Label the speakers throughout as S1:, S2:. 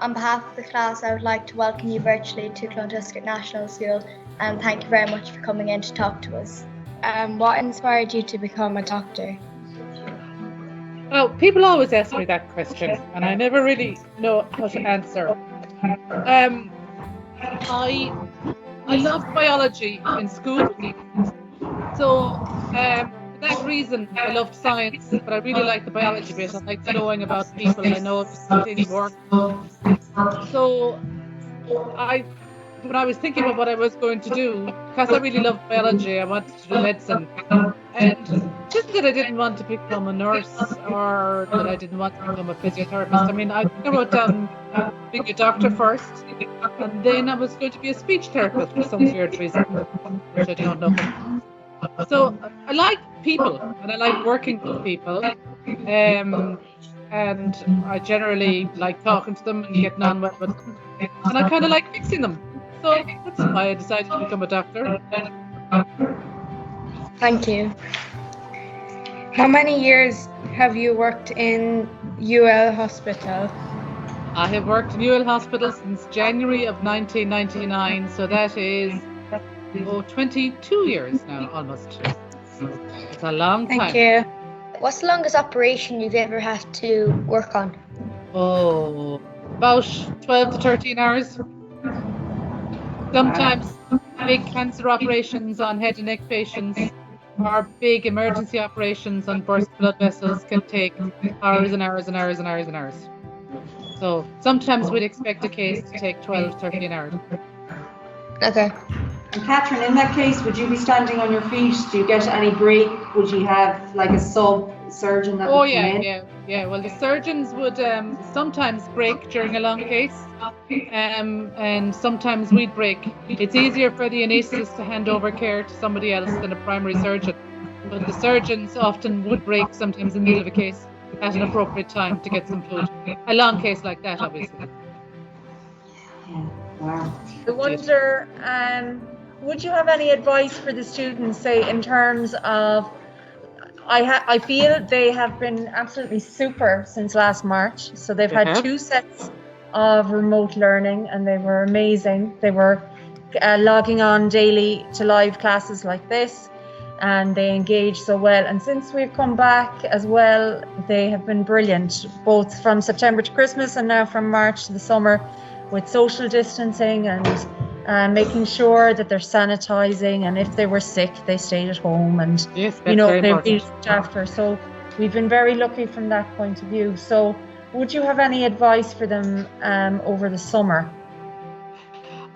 S1: On behalf of the class, I would like to welcome you virtually to Clontuskert National School and thank you very much for coming in to talk to us. What inspired you to become a doctor?
S2: Well, people always ask me that question and I never really know how to answer. I loved biology in school, so for that reason I loved science, but I really liked the biology bit. I liked knowing about people, I know things work. So when I was thinking about what I was going to do, because I really loved biology, I wanted to do medicine. And just that I didn't want to become a nurse or that I didn't want to become a physiotherapist. I mean, I wrote down being a doctor first, and then I was going to be a speech therapist for some weird reason, which I don't know. So I like people, and I like working with people. And I generally like talking to them and getting on with them. And I kind of like fixing them. So that's why I decided to become a doctor.
S1: Thank you. How many years have you worked in UL Hospital?
S2: I have worked in UL Hospital since January of 1999, so that is 22 years now, almost. It's a long time.
S1: Thank you. What's the longest operation you've ever had to work on?
S2: Oh, about 12 to 13 hours. Sometimes big cancer operations on head and neck patients or big emergency operations on burst blood vessels can take hours and hours and hours and hours and hours. So sometimes we'd expect a case to take 12 to 13 hours.
S1: Okay.
S3: And Catherine, in that case, would you be standing on your feet? Do you get any break? Would you have like a sub-surgeon that would come in?
S2: Yeah. Well, the surgeons would sometimes break during a long case, and sometimes we'd break. It's easier for the anaesthetist to hand over care to somebody else than a primary surgeon. But the surgeons often would break sometimes in the middle of a case at an appropriate time to get some food. A long case like that, obviously.
S3: Yeah. Wow.
S4: I wonder, would you have any advice for the students, say, in terms of, I feel they have been absolutely super since last March. So they've had 2 sets of remote learning and they were amazing. They were logging on daily to live classes like this and they engaged so well. And since we've come back as well, they have been brilliant, both from September to Christmas and now from March to the summer, with social distancing and making sure that they're sanitizing, and if they were sick they stayed at home, and
S2: yes,
S4: they're really looked after. So we've been very lucky from that point of view. So would you have any advice for them over the summer?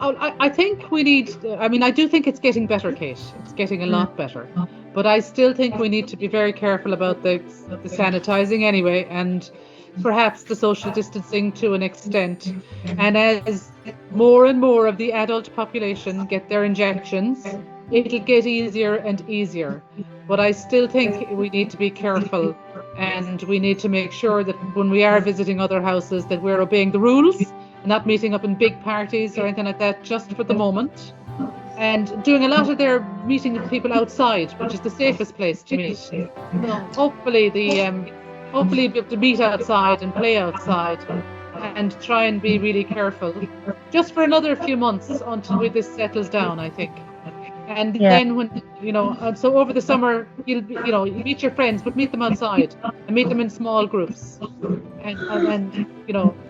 S2: I think we need, I do think it's getting better, Kate. It's getting a lot better. But I still think we need to be very careful about the sanitizing anyway, and perhaps the social distancing to an extent. And as more and more of the adult population get their injections, it'll get easier and easier. But I still think we need to be careful, and we need to make sure that when we are visiting other houses that we're obeying the rules, not meeting up in big parties or anything like that just for the moment, and doing a lot of their meeting with people outside, which is the safest place to meet. So hopefully be able to meet outside and play outside and try and be really careful just for another few months until this settles down, I think. And then when, so over the summer, you meet your friends, but meet them outside and meet them in small groups. And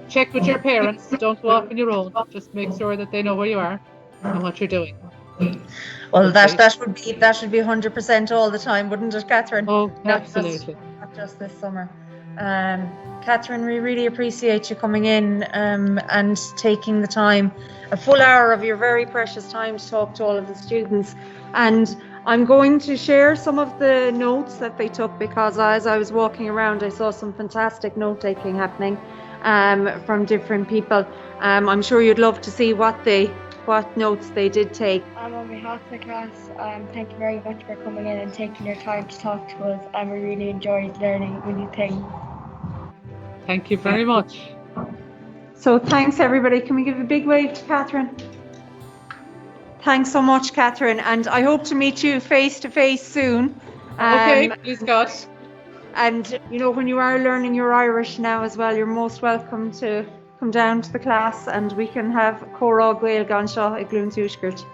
S2: check with your parents. Don't go off on your own. Just make sure that they know where you are and what you're doing.
S4: Well, that should be 100% all the time, wouldn't it, Catherine?
S2: Oh, absolutely.
S4: Not just this summer. Catherine, we really appreciate you coming in and taking the time, a full hour of your very precious time to talk to all of the students. And I'm going to share some of the notes that they took, because as I was walking around, I saw some fantastic note-taking happening from different people. I'm sure you'd love to see what notes they did take.
S1: On behalf of the class, thank you very much for coming in and taking your time to talk to us, and we really enjoyed learning new things.
S2: Thank you very much.
S4: So thanks everybody. Can we give a big wave to Catherine? Thanks so much, Catherine, and I hope to meet you face to face soon.
S2: Okay, please God.
S4: And when you are learning your Irish now as well, you're most welcome to
S3: come down to the class and we can have Córá Gael Ganshaw at Tuaiscirt.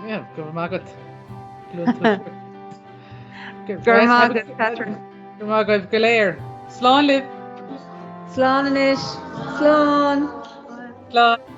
S2: Yeah, go Margaret. Clontuskert.
S3: Gurmagad, Catherine.
S2: Gurmagad Galair. Slán live.
S3: Slán anish. Slán.
S2: Slán.